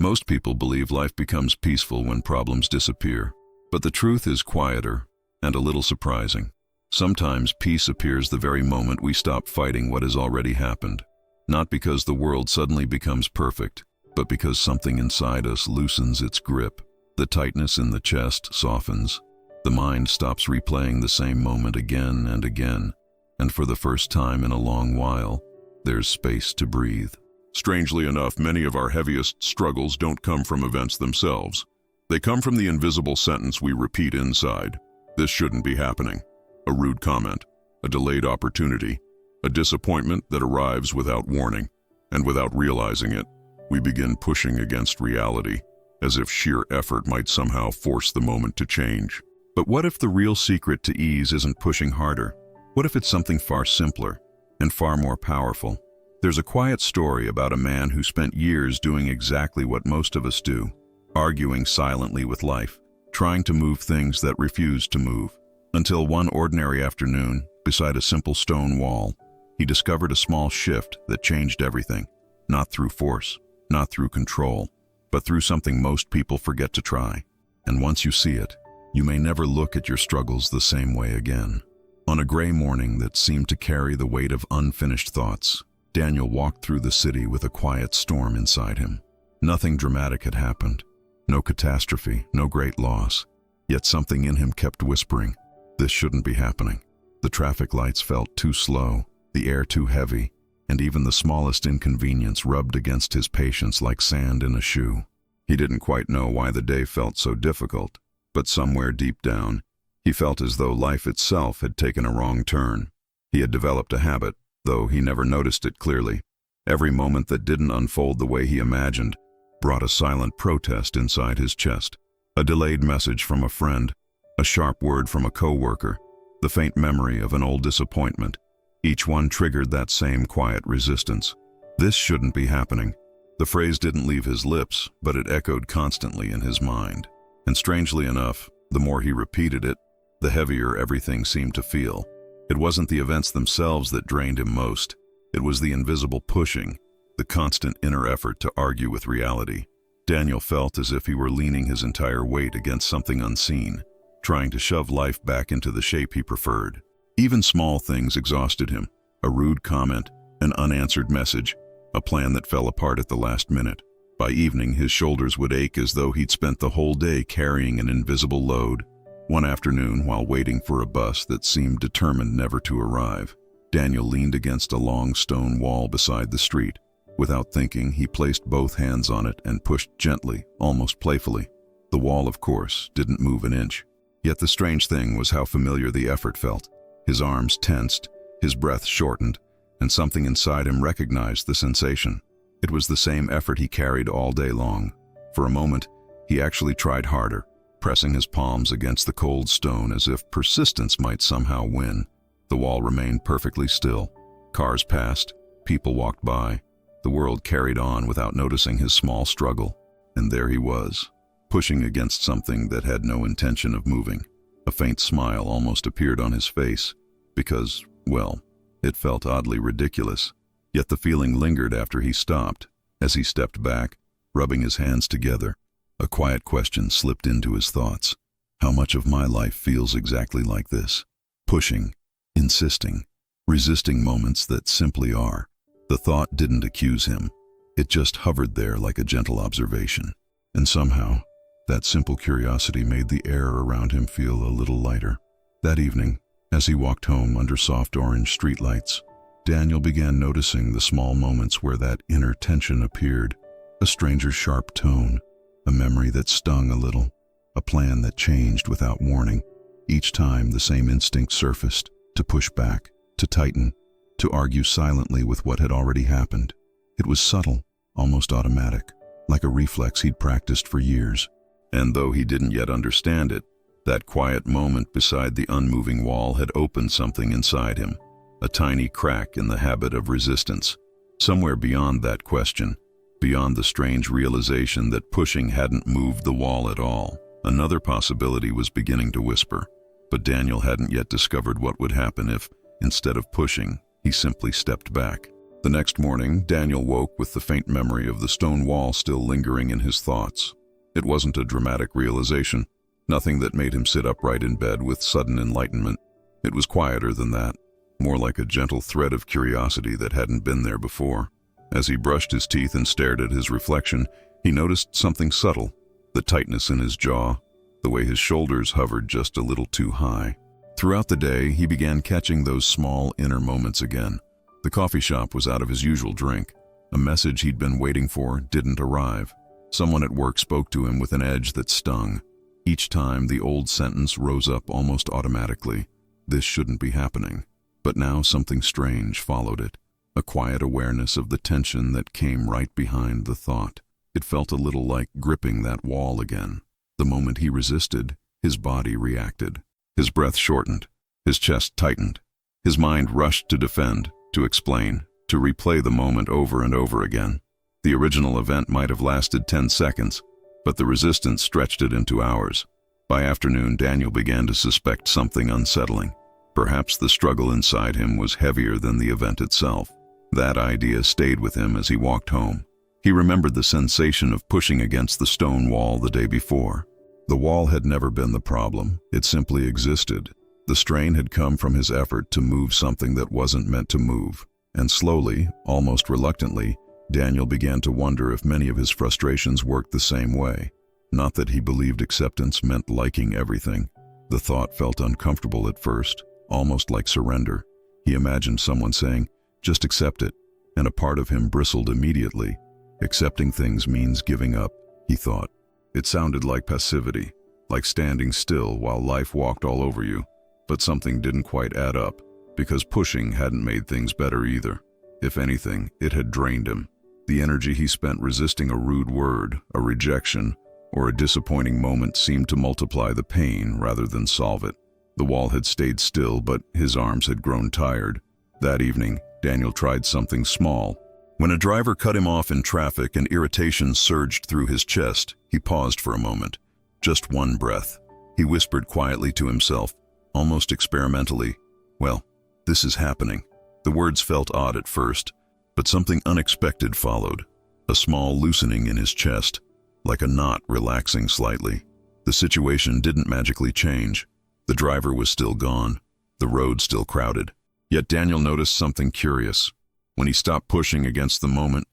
Most people believe life becomes peaceful when problems disappear, but the truth is quieter and a little surprising. Sometimes peace appears the very moment we stop fighting what has already happened, not because the world suddenly becomes perfect, but because something inside us loosens its grip. The tightness in the chest softens. The mind stops replaying the same moment again and again, and for the first time in a long while, there's space to breathe. Strangely enough, many of our heaviest struggles don't come from events themselves. They come from the invisible sentence we repeat inside. This shouldn't be happening. A rude comment, a delayed opportunity, a disappointment that arrives without warning, and without realizing it, we begin pushing against reality, as if sheer effort might somehow force the moment to change. But what if the real secret to ease isn't pushing harder? What if it's something far simpler and far more powerful? There's a quiet story about a man who spent years doing exactly what most of us do, arguing silently with life, trying to move things that refused to move. Until one ordinary afternoon, beside a simple stone wall, he discovered a small shift that changed everything, not through force, not through control, but through something most people forget to try. And once you see it, you may never look at your struggles the same way again. On a gray morning that seemed to carry the weight of unfinished thoughts, Daniel walked through the city with a quiet storm inside him. Nothing dramatic had happened, no catastrophe, no great loss, yet something in him kept whispering, this shouldn't be happening. The traffic lights felt too slow, the air too heavy, and even the smallest inconvenience rubbed against his patience like sand in a shoe. He didn't quite know why the day felt so difficult, but somewhere deep down, he felt as though life itself had taken a wrong turn. He had developed a habit, though he never noticed it clearly. Every moment that didn't unfold the way he imagined brought a silent protest inside his chest. A delayed message from a friend, a sharp word from a coworker, the faint memory of an old disappointment. Each one triggered that same quiet resistance. This shouldn't be happening. The phrase didn't leave his lips, but it echoed constantly in his mind. And strangely enough, the more he repeated it, the heavier everything seemed to feel. It wasn't the events themselves that drained him most. It was the invisible pushing, the constant inner effort to argue with reality. Daniel felt as if he were leaning his entire weight against something unseen, trying to shove life back into the shape he preferred. Even small things exhausted him. A rude comment, an unanswered message, a plan that fell apart at the last minute. By evening, his shoulders would ache as though he'd spent the whole day carrying an invisible load. One afternoon, while waiting for a bus that seemed determined never to arrive, Daniel leaned against a long stone wall beside the street. Without thinking, he placed both hands on it and pushed gently, almost playfully. The wall, of course, didn't move an inch. Yet the strange thing was how familiar the effort felt. His arms tensed, his breath shortened, and something inside him recognized the sensation. It was the same effort he carried all day long. For a moment, he actually tried harder, pressing his palms against the cold stone as if persistence might somehow win. The wall remained perfectly still. Cars passed, people walked by. The world carried on without noticing his small struggle. And there he was, pushing against something that had no intention of moving. A faint smile almost appeared on his face, because, well, it felt oddly ridiculous. Yet the feeling lingered after he stopped. As he stepped back, rubbing his hands together, a quiet question slipped into his thoughts. How much of my life feels exactly like this? Pushing, insisting, resisting moments that simply are. The thought didn't accuse him. It just hovered there like a gentle observation. And somehow, that simple curiosity made the air around him feel a little lighter. That evening, as he walked home under soft orange streetlights, Daniel began noticing the small moments where that inner tension appeared. A stranger's sharp tone, a memory that stung a little, a plan that changed without warning. Each time the same instinct surfaced, to push back, to tighten, to argue silently with what had already happened. It was subtle, almost automatic, like a reflex he'd practiced for years. And though he didn't yet understand it, that quiet moment beside the unmoving wall had opened something inside him, a tiny crack in the habit of resistance. Somewhere beyond that question, beyond the strange realization that pushing hadn't moved the wall at all, another possibility was beginning to whisper. But Daniel hadn't yet discovered what would happen if, instead of pushing, he simply stepped back. The next morning, Daniel woke with the faint memory of the stone wall still lingering in his thoughts. It wasn't a dramatic realization, nothing that made him sit upright in bed with sudden enlightenment. It was quieter than that, more like a gentle thread of curiosity that hadn't been there before. As he brushed his teeth and stared at his reflection, he noticed something subtle, the tightness in his jaw, the way his shoulders hovered just a little too high. Throughout the day, he began catching those small inner moments again. The coffee shop was out of his usual drink. A message he'd been waiting for didn't arrive. Someone at work spoke to him with an edge that stung. Each time, the old sentence rose up almost automatically. This shouldn't be happening. But now something strange followed it. A quiet awareness of the tension that came right behind the thought. It felt a little like gripping that wall again. The moment he resisted, his body reacted. His breath shortened. His chest tightened. His mind rushed to defend, to explain, to replay the moment over and over again. The original event might have lasted 10 seconds, but the resistance stretched it into hours. By afternoon, Daniel began to suspect something unsettling. Perhaps the struggle inside him was heavier than the event itself. That idea stayed with him as he walked home. He remembered the sensation of pushing against the stone wall the day before. The wall had never been the problem, it simply existed. The strain had come from his effort to move something that wasn't meant to move. And slowly, almost reluctantly, Daniel began to wonder if many of his frustrations worked the same way. Not that he believed acceptance meant liking everything. The thought felt uncomfortable at first, almost like surrender. He imagined someone saying, "Just accept it," and a part of him bristled immediately. Accepting things means giving up, he thought. It sounded like passivity, like standing still while life walked all over you. But something didn't quite add up, because pushing hadn't made things better either. If anything, it had drained him. The energy he spent resisting a rude word, a rejection, or a disappointing moment seemed to multiply the pain rather than solve it. The wall had stayed still, but his arms had grown tired. That evening, Daniel tried something small. When a driver cut him off in traffic and irritation surged through his chest, he paused for a moment. Just one breath. He whispered quietly to himself, almost experimentally, "Well, this is happening." The words felt odd at first, but something unexpected followed. A small loosening in his chest, like a knot relaxing slightly. The situation didn't magically change. The driver was still gone, the road still crowded. Yet Daniel noticed something curious. When he stopped pushing against the moment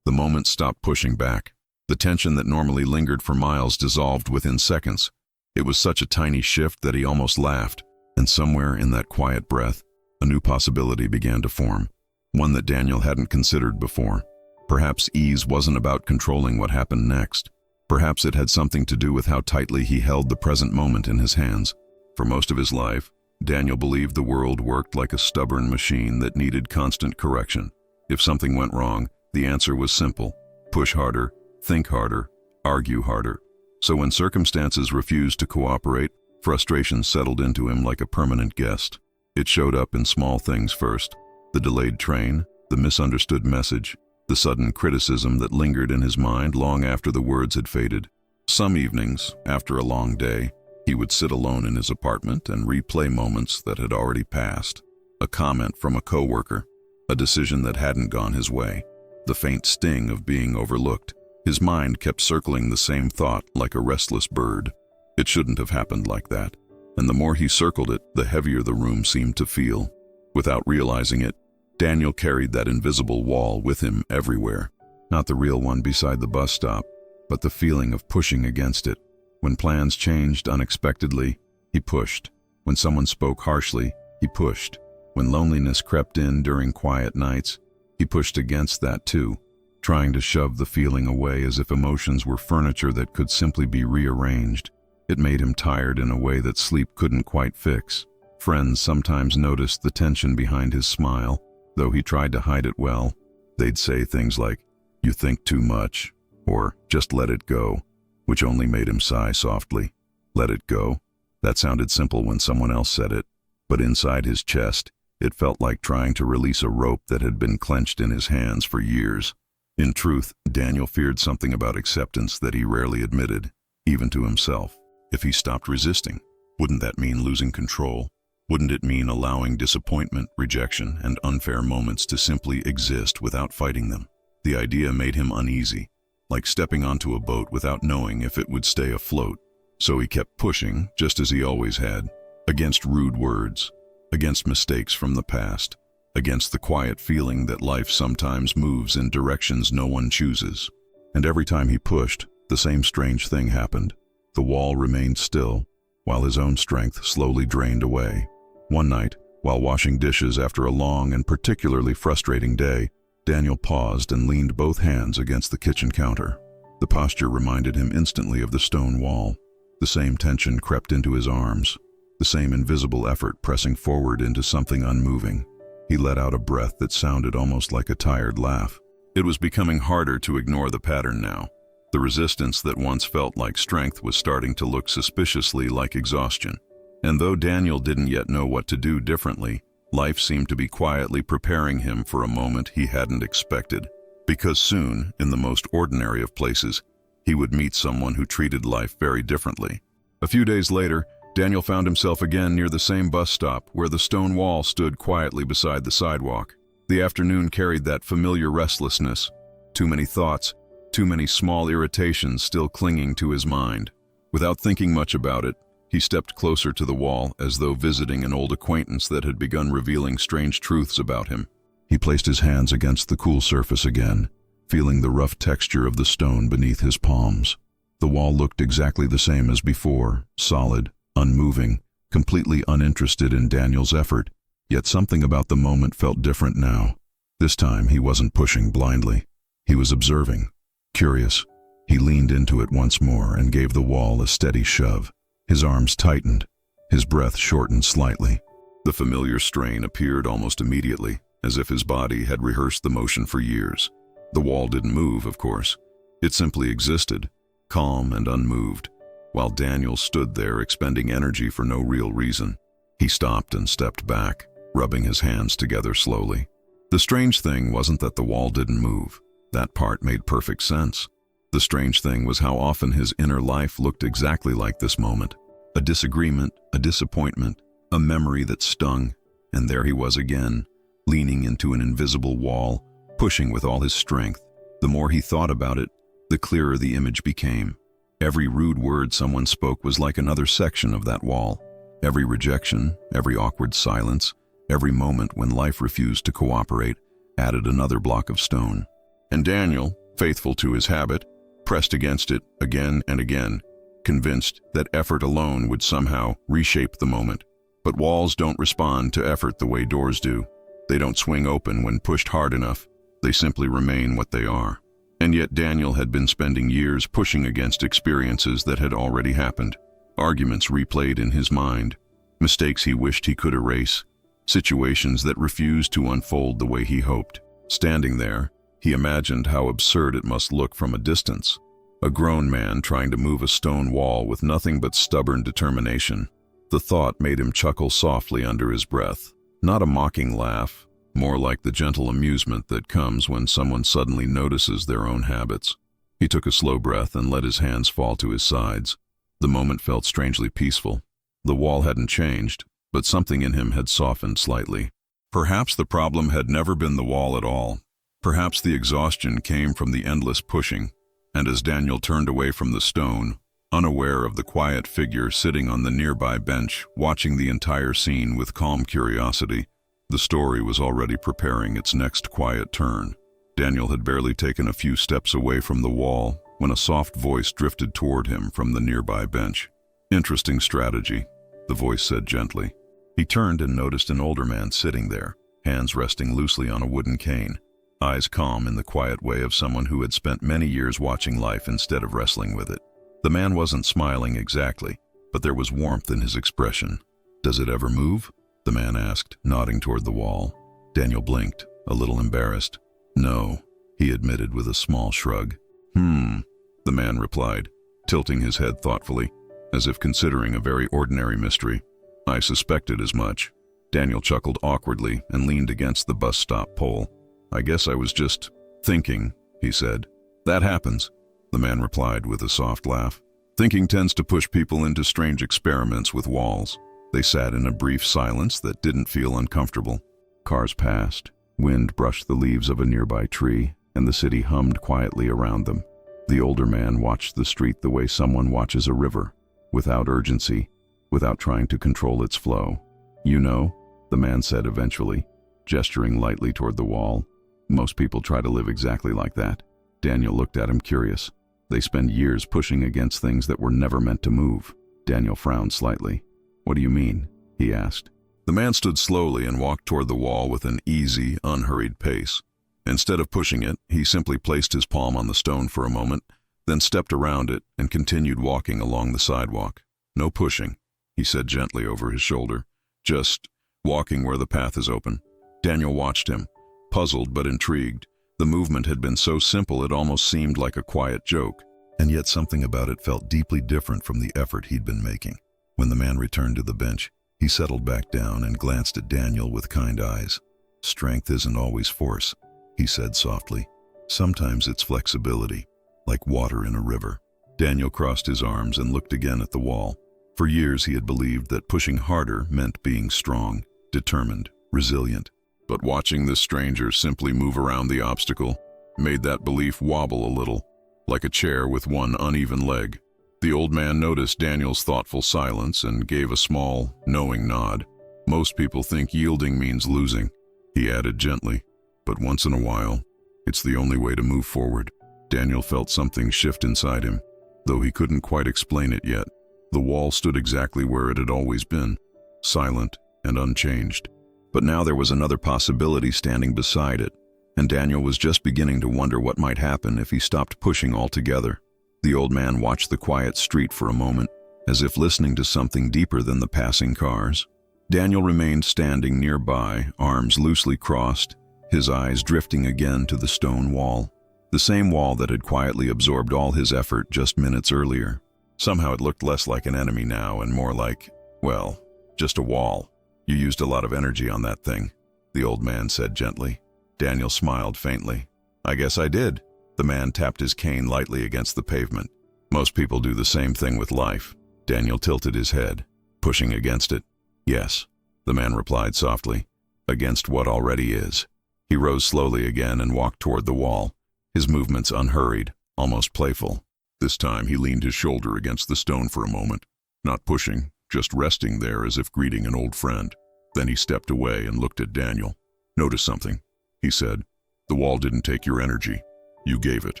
stopped pushing back. The tension that normally lingered for miles dissolved within seconds. It was such a tiny shift that he almost laughed. And somewhere in that quiet breath, a new possibility began to form. One that Daniel hadn't considered before. Perhaps ease wasn't about controlling what happened next. Perhaps it had something to do with how tightly he held the present moment in his hands. For most of his life, Daniel believed the world worked like a stubborn machine that needed constant correction. If something went wrong, the answer was simple: push harder, think harder, argue harder. So when circumstances refused to cooperate, frustration settled into him like a permanent guest. It showed up in small things first: the delayed train, the misunderstood message, the sudden criticism that lingered in his mind long after the words had faded. Some evenings, after a long day, he would sit alone in his apartment and replay moments that had already passed. A comment from a coworker, a decision that hadn't gone his way, the faint sting of being overlooked. His mind kept circling the same thought like a restless bird. It shouldn't have happened like that. And the more he circled it, the heavier the room seemed to feel. Without realizing it, Daniel carried that invisible wall with him everywhere. Not the real one beside the bus stop, but the feeling of pushing against it. When plans changed unexpectedly, he pushed. When someone spoke harshly, he pushed. When loneliness crept in during quiet nights, he pushed against that too, trying to shove the feeling away as if emotions were furniture that could simply be rearranged. It made him tired in a way that sleep couldn't quite fix. Friends sometimes noticed the tension behind his smile, though he tried to hide it well. They'd say things like, "You think too much," or "Just let it go," which only made him sigh softly. Let it go? That sounded simple when someone else said it, but inside his chest, it felt like trying to release a rope that had been clenched in his hands for years. In truth, Daniel feared something about acceptance that he rarely admitted, even to himself. If he stopped resisting, wouldn't that mean losing control? Wouldn't it mean allowing disappointment, rejection, and unfair moments to simply exist without fighting them? The idea made him uneasy, like stepping onto a boat without knowing if it would stay afloat. So he kept pushing, just as he always had, against rude words, against mistakes from the past, against the quiet feeling that life sometimes moves in directions no one chooses. And every time he pushed, the same strange thing happened. The wall remained still, while his own strength slowly drained away. One night, while washing dishes after a long and particularly frustrating day, Daniel paused and leaned both hands against the kitchen counter. The posture reminded him instantly of the stone wall. The same tension crept into his arms, the same invisible effort pressing forward into something unmoving. He let out a breath that sounded almost like a tired laugh. It was becoming harder to ignore the pattern now. The resistance that once felt like strength was starting to look suspiciously like exhaustion. And though Daniel didn't yet know what to do differently, life seemed to be quietly preparing him for a moment he hadn't expected. Because soon, in the most ordinary of places, he would meet someone who treated life very differently. A few days later, Daniel found himself again near the same bus stop where the stone wall stood quietly beside the sidewalk. The afternoon carried that familiar restlessness. Too many thoughts, too many small irritations still clinging to his mind. Without thinking much about it, he stepped closer to the wall as though visiting an old acquaintance that had begun revealing strange truths about him. He placed his hands against the cool surface again, feeling the rough texture of the stone beneath his palms. The wall looked exactly the same as before, solid, unmoving, completely uninterested in Daniel's effort, yet something about the moment felt different now. This time he wasn't pushing blindly. He was observing, curious. He leaned into it once more and gave the wall a steady shove. His arms tightened, his breath shortened slightly. The familiar strain appeared almost immediately, as if his body had rehearsed the motion for years. The wall didn't move, of course. It simply existed, calm and unmoved, while Daniel stood there expending energy for no real reason. He stopped and stepped back, rubbing his hands together slowly. The strange thing wasn't that the wall didn't move. That part made perfect sense. The strange thing was how often his inner life looked exactly like this moment. A disagreement, a disappointment, a memory that stung, and there he was again, leaning into an invisible wall, pushing with all his strength. The more he thought about it, the clearer the image became. Every rude word someone spoke was like another section of that wall. Every rejection, every awkward silence, every moment when life refused to cooperate, added another block of stone. And Daniel, faithful to his habit, pressed against it again and again, convinced that effort alone would somehow reshape the moment. But walls don't respond to effort the way doors do. They don't swing open when pushed hard enough. They simply remain what they are. And yet Daniel had been spending years pushing against experiences that had already happened. Arguments replayed in his mind, mistakes he wished he could erase, situations that refused to unfold the way he hoped. Standing there, he imagined how absurd it must look from a distance. A grown man trying to move a stone wall with nothing but stubborn determination. The thought made him chuckle softly under his breath. Not a mocking laugh, more like the gentle amusement that comes when someone suddenly notices their own habits. He took a slow breath and let his hands fall to his sides. The moment felt strangely peaceful. The wall hadn't changed, but something in him had softened slightly. Perhaps the problem had never been the wall at all. Perhaps the exhaustion came from the endless pushing, and as Daniel turned away from the stone, unaware of the quiet figure sitting on the nearby bench, watching the entire scene with calm curiosity, the story was already preparing its next quiet turn. Daniel had barely taken a few steps away from the wall when a soft voice drifted toward him from the nearby bench. "Interesting strategy," the voice said gently. He turned and noticed an older man sitting there, hands resting loosely on a wooden cane, eyes calm in the quiet way of someone who had spent many years watching life instead of wrestling with it. The man wasn't smiling exactly, but there was warmth in his expression. "Does it ever move?" the man asked, nodding toward the wall. Daniel blinked, a little embarrassed. "No," he admitted with a small shrug. The man replied, tilting his head thoughtfully, as if considering a very ordinary mystery. "I suspected as much." Daniel chuckled awkwardly and leaned against the bus stop pole. "I guess I was just thinking," he said. "That happens," the man replied with a soft laugh. "Thinking tends to push people into strange experiments with walls. They sat in a brief silence that didn't feel uncomfortable. Cars passed. Wind brushed the leaves of a nearby tree, and the city hummed quietly around them. The older man watched the street the way someone watches a river, without urgency, without trying to control its flow. "You know," the man said eventually, gesturing lightly toward the wall, "most people try to live exactly like that." Daniel looked at him curious. "They spend years pushing against things that were never meant to move." Daniel frowned slightly. "What do you mean?" he asked. The man stood slowly and walked toward the wall with an easy, unhurried pace. Instead of pushing it, he simply placed his palm on the stone for a moment, then stepped around it and continued walking along the sidewalk. "No pushing," he said gently over his shoulder. "Just walking where the path is open." Daniel watched him, puzzled but intrigued. The movement had been so simple it almost seemed like a quiet joke, and yet something about it felt deeply different from the effort he'd been making. When the man returned to the bench, he settled back down and glanced at Daniel with kind eyes. "Strength isn't always force," he said softly. "Sometimes it's flexibility, like water in a river." Daniel crossed his arms and looked again at the wall. For years he had believed that pushing harder meant being strong, determined, resilient. But watching this stranger simply move around the obstacle made that belief wobble a little, like a chair with one uneven leg. The old man noticed Daniel's thoughtful silence and gave a small, knowing nod. "Most people think yielding means losing," he added gently. "But once in a while, it's the only way to move forward." Daniel felt something shift inside him, though he couldn't quite explain it yet. The wall stood exactly where it had always been, silent and unchanged. But now there was another possibility standing beside it, and Daniel was just beginning to wonder what might happen if he stopped pushing altogether. The old man watched the quiet street for a moment, as if listening to something deeper than the passing cars. Daniel remained standing nearby, arms loosely crossed, his eyes drifting again to the stone wall, the same wall that had quietly absorbed all his effort just minutes earlier. Somehow it looked less like an enemy now and more like, well, just a wall. "You used a lot of energy on that thing," the old man said gently. Daniel smiled faintly. "I guess I did." The man tapped his cane lightly against the pavement. "Most people do the same thing with life." Daniel tilted his head. "Pushing against it?" "Yes," the man replied softly. "Against what already is." He rose slowly again and walked toward the wall, his movements unhurried, almost playful. This time he leaned his shoulder against the stone for a moment, not pushing, just resting there as if greeting an old friend. Then he stepped away and looked at Daniel. "Notice something," he said. "The wall didn't take your energy. You gave it."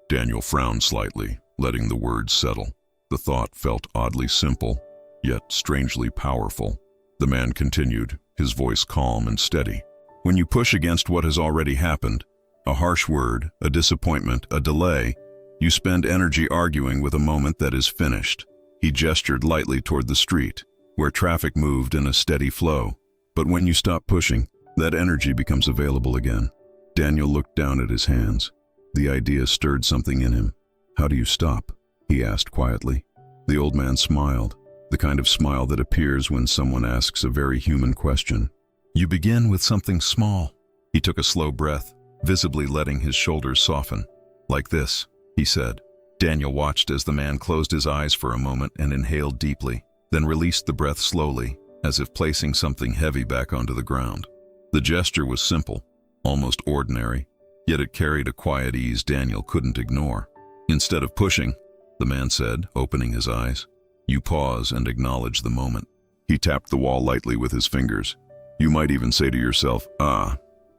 Daniel frowned slightly, letting the words settle. The thought felt oddly simple, yet strangely powerful. The man continued, his voice calm and steady. "When you push against what has already happened, a harsh word, a disappointment, a delay, you spend energy arguing with a moment that is finished." He gestured lightly toward the street, where traffic moved in a steady flow. "But when you stop pushing, that energy becomes available again." Daniel looked down at his hands. The idea stirred something in him. "How do you stop?" he asked quietly. The old man smiled, the kind of smile that appears when someone asks a very human question. "You begin with something small." He took a slow breath, visibly letting his shoulders soften. "Like this," he said. Daniel watched as the man closed his eyes for a moment and inhaled deeply, then released the breath slowly, as if placing something heavy back onto the ground. The gesture was simple, almost ordinary, yet it carried a quiet ease Daniel couldn't ignore. "Instead of pushing," the man said, opening his eyes, "you pause and acknowledge the moment." He tapped the wall lightly with his fingers. "You might even say to yourself,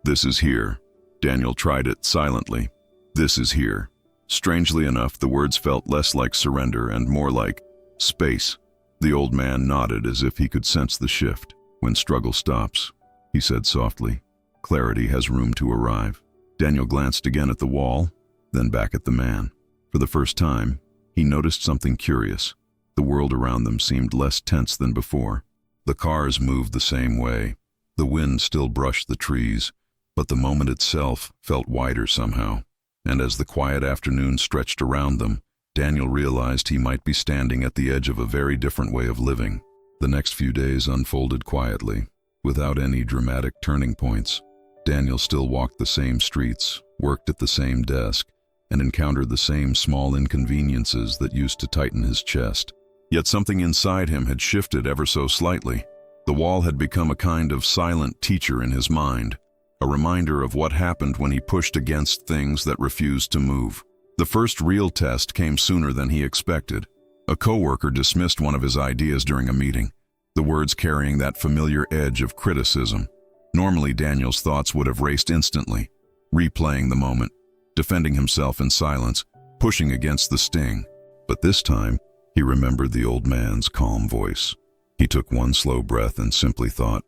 'This is here.'" Daniel tried it silently. "This is here." Strangely enough, the words felt less like surrender and more like space. The old man nodded as if he could sense the shift. "When struggle stops," he said softly, "clarity has room to arrive." Daniel glanced again at the wall, then back at the man. For the first time, he noticed something curious. The world around them seemed less tense than before. The cars moved the same way. The wind still brushed the trees, but the moment itself felt wider somehow. And as the quiet afternoon stretched around them, Daniel realized he might be standing at the edge of a very different way of living. The next few days unfolded quietly, without any dramatic turning points. Daniel still walked the same streets, worked at the same desk, and encountered the same small inconveniences that used to tighten his chest. Yet something inside him had shifted ever so slightly. The wall had become a kind of silent teacher in his mind, a reminder of what happened when he pushed against things that refused to move. The first real test came sooner than he expected. A coworker dismissed one of his ideas during a meeting, the words carrying that familiar edge of criticism. Normally, Daniel's thoughts would have raced instantly, replaying the moment, defending himself in silence, pushing against the sting. But this time, he remembered the old man's calm voice. He took one slow breath and simply thought,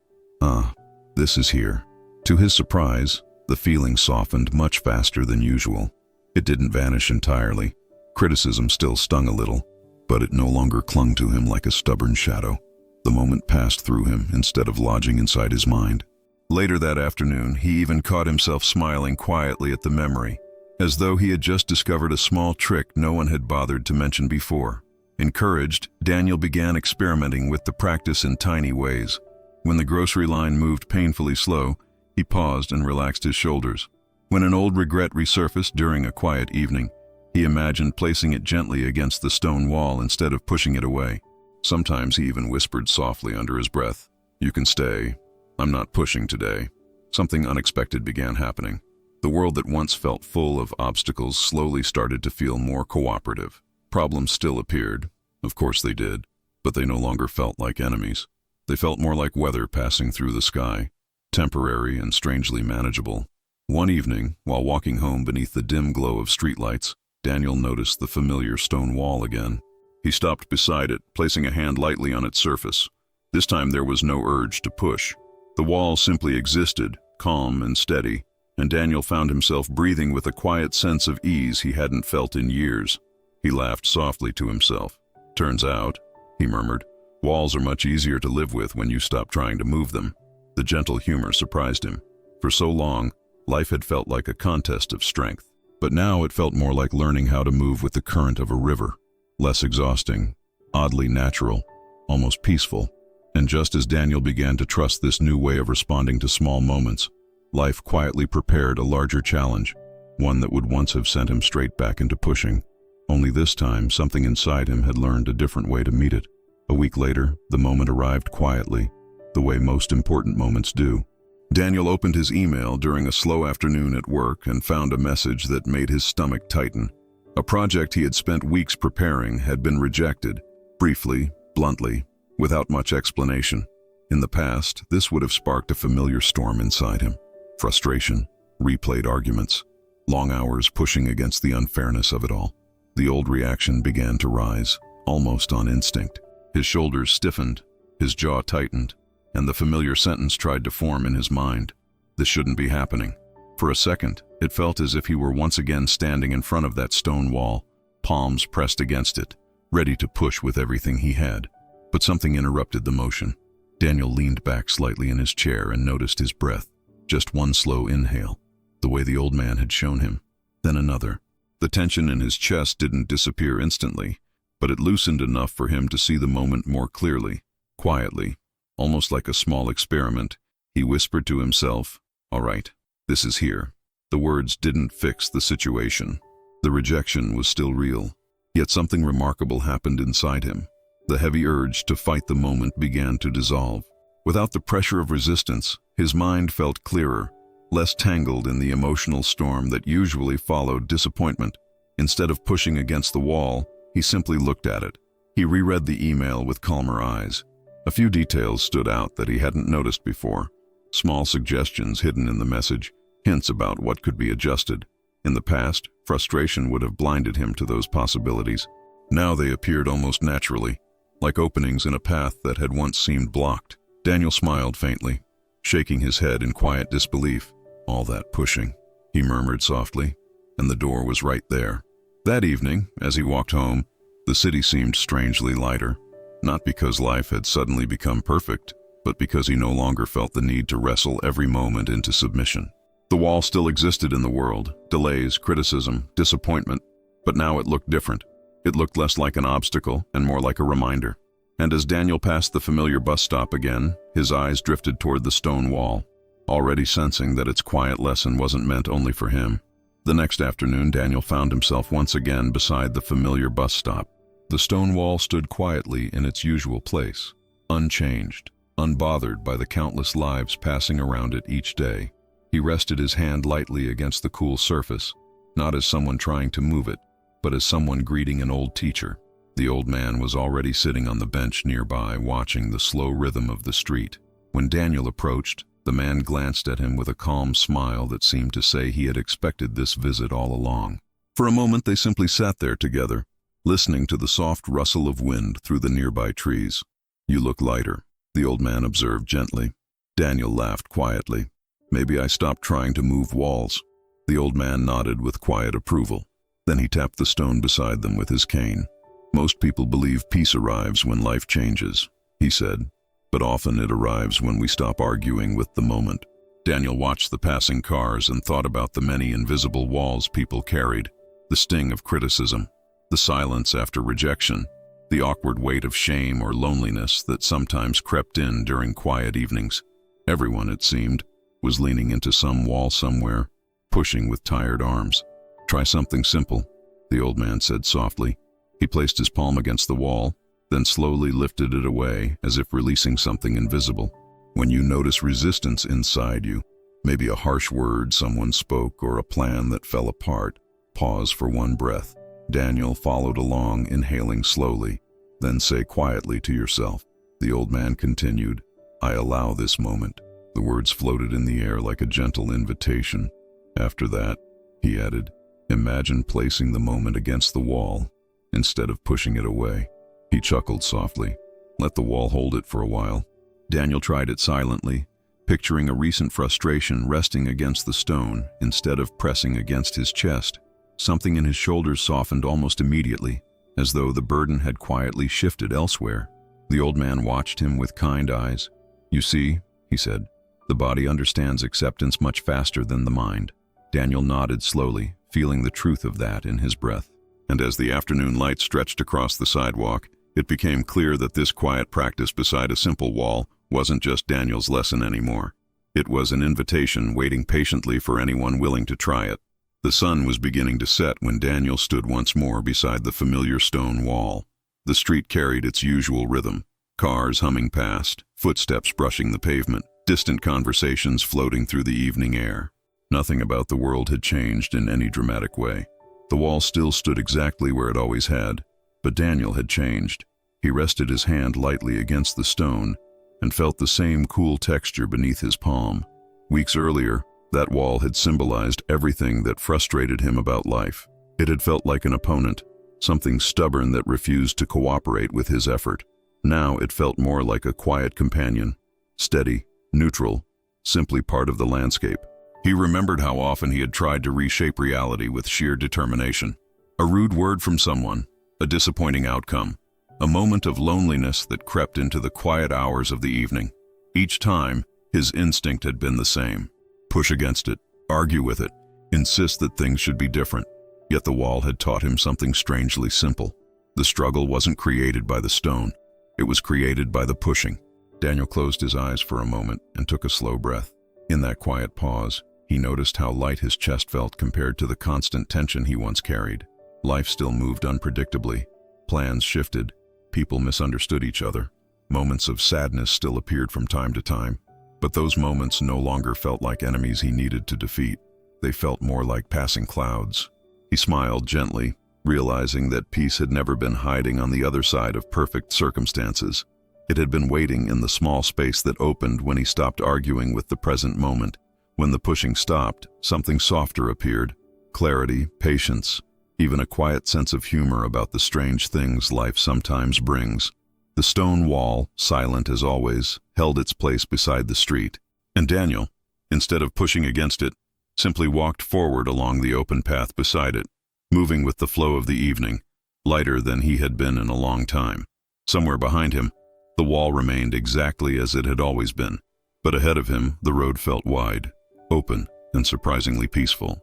this is here. To his surprise, the feeling softened much faster than usual. It didn't vanish entirely. Criticism still stung a little, but it no longer clung to him like a stubborn shadow. The moment passed through him instead of lodging inside his mind. Later that afternoon, he even caught himself smiling quietly at the memory, as though he had just discovered a small trick no one had bothered to mention before. Encouraged, Daniel began experimenting with the practice in tiny ways. When the grocery line moved painfully slow, he paused and relaxed his shoulders. When an old regret resurfaced during a quiet evening, he imagined placing it gently against the stone wall instead of pushing it away. Sometimes he even whispered softly under his breath, "You can stay. I'm not pushing today." Something unexpected began happening. The world that once felt full of obstacles slowly started to feel more cooperative. Problems still appeared, of course they did, but they no longer felt like enemies. They felt more like weather passing through the sky, temporary and strangely manageable. One evening, while walking home beneath the dim glow of streetlights, Daniel noticed the familiar stone wall again. He stopped beside it, placing a hand lightly on its surface. This time there was no urge to push. The wall simply existed, calm and steady, and Daniel found himself breathing with a quiet sense of ease he hadn't felt in years. He laughed softly to himself. "Turns out," he murmured, "walls are much easier to live with when you stop trying to move them." The gentle humor surprised him. For so long, life had felt like a contest of strength, but now it felt more like learning how to move with the current of a river. Less exhausting, oddly natural, almost peaceful. And just as Daniel began to trust this new way of responding to small moments, life quietly prepared a larger challenge, one that would once have sent him straight back into pushing. Only this time, something inside him had learned a different way to meet it. A week later, the moment arrived quietly, the way most important moments do. Daniel opened his email during a slow afternoon at work and found a message that made his stomach tighten. A project he had spent weeks preparing had been rejected, briefly, bluntly, without much explanation. In the past, this would have sparked a familiar storm inside him. Frustration, replayed arguments, long hours pushing against the unfairness of it all. The old reaction began to rise, almost on instinct. His shoulders stiffened, his jaw tightened, and the familiar sentence tried to form in his mind. This shouldn't be happening. For a second, it felt as if he were once again standing in front of that stone wall, palms pressed against it, ready to push with everything he had. But something interrupted the motion. Daniel leaned back slightly in his chair and noticed his breath. Just one slow inhale, the way the old man had shown him. Then another. The tension in his chest didn't disappear instantly, but it loosened enough for him to see the moment more clearly. Quietly, almost like a small experiment, he whispered to himself, "All right, this is here." The words didn't fix the situation. The rejection was still real. Yet something remarkable happened inside him. The heavy urge to fight the moment began to dissolve. Without the pressure of resistance, his mind felt clearer, less tangled in the emotional storm that usually followed disappointment. Instead of pushing against the wall, he simply looked at it. He reread the email with calmer eyes. A few details stood out that he hadn't noticed before. Small suggestions hidden in the message, hints about what could be adjusted. In the past, frustration would have blinded him to those possibilities. Now they appeared almost naturally, like openings in a path that had once seemed blocked. Daniel smiled faintly, shaking his head in quiet disbelief. "All that pushing," he murmured softly, and the door was right there. That evening, as he walked home, the city seemed strangely lighter. Not because life had suddenly become perfect, but because he no longer felt the need to wrestle every moment into submission. The wall still existed in the world, delays, criticism, disappointment, but now it looked different. It looked less like an obstacle and more like a reminder. And as Daniel passed the familiar bus stop again, his eyes drifted toward the stone wall, already sensing that its quiet lesson wasn't meant only for him. The next afternoon, Daniel found himself once again beside the familiar bus stop. The stone wall stood quietly in its usual place, unchanged. unbothered by the countless lives passing around it each day. He rested his hand lightly against the cool surface, not as someone trying to move it, but as someone greeting an old teacher. The old man was already sitting on the bench nearby, watching the slow rhythm of the street. When Daniel approached, the man glanced at him with a calm smile that seemed to say he had expected this visit all along. For a moment they simply sat there together, listening to the soft rustle of wind through the nearby trees. "You look lighter," the old man observed gently. Daniel laughed quietly. "Maybe I stopped trying to move walls." The old man nodded with quiet approval. Then he tapped the stone beside them with his cane. "Most people believe peace arrives when life changes," he said, "but often it arrives when we stop arguing with the moment." Daniel watched the passing cars and thought about the many invisible walls people carried, the sting of criticism, the silence after rejection, the awkward weight of shame or loneliness that sometimes crept in during quiet evenings. Everyone, it seemed, was leaning into some wall somewhere, pushing with tired arms. "Try something simple," the old man said softly. He placed his palm against the wall, then slowly lifted it away as if releasing something invisible. "When you notice resistance inside you, maybe a harsh word someone spoke or a plan that fell apart, pause for one breath." Daniel followed along, inhaling slowly. "Then say quietly to yourself," the old man continued, "I allow this moment." The words floated in the air like a gentle invitation. "After that," he added, "imagine placing the moment against the wall instead of pushing it away." He chuckled softly. "Let the wall hold it for a while." Daniel tried it silently, picturing a recent frustration resting against the stone instead of pressing against his chest. Something in his shoulders softened almost immediately, as though the burden had quietly shifted elsewhere. The old man watched him with kind eyes. "You see," he said, "the body understands acceptance much faster than the mind." Daniel nodded slowly, feeling the truth of that in his breath. And as the afternoon light stretched across the sidewalk, it became clear that this quiet practice beside a simple wall wasn't just Daniel's lesson anymore. It was an invitation waiting patiently for anyone willing to try it. The sun was beginning to set when Daniel stood once more beside the familiar stone wall. The street carried its usual rhythm, cars humming past, footsteps brushing the pavement, distant conversations floating through the evening air. Nothing about the world had changed in any dramatic way. The wall still stood exactly where it always had, but Daniel had changed. He rested his hand lightly against the stone and felt the same cool texture beneath his palm. Weeks earlier, that wall had symbolized everything that frustrated him about life. It had felt like an opponent, something stubborn that refused to cooperate with his effort. Now it felt more like a quiet companion, steady, neutral, simply part of the landscape. He remembered how often he had tried to reshape reality with sheer determination. A rude word from someone, a disappointing outcome, a moment of loneliness that crept into the quiet hours of the evening. Each time, his instinct had been the same. Push against it, argue with it, insist that things should be different. Yet the wall had taught him something strangely simple. The struggle wasn't created by the stone. It was created by the pushing. Daniel closed his eyes for a moment and took a slow breath. In that quiet pause, he noticed how light his chest felt compared to the constant tension he once carried. Life still moved unpredictably. Plans shifted. People misunderstood each other. Moments of sadness still appeared from time to time. But those moments no longer felt like enemies he needed to defeat. They felt more like passing clouds. He smiled gently, realizing that peace had never been hiding on the other side of perfect circumstances. It had been waiting in the small space that opened when he stopped arguing with the present moment. When the pushing stopped, something softer appeared. Clarity, patience, even a quiet sense of humor about the strange things life sometimes brings. The stone wall, silent as always, held its place beside the street. And Daniel, instead of pushing against it, simply walked forward along the open path beside it, moving with the flow of the evening, lighter than he had been in a long time. Somewhere behind him, the wall remained exactly as it had always been, but ahead of him, the road felt wide, open, and surprisingly peaceful.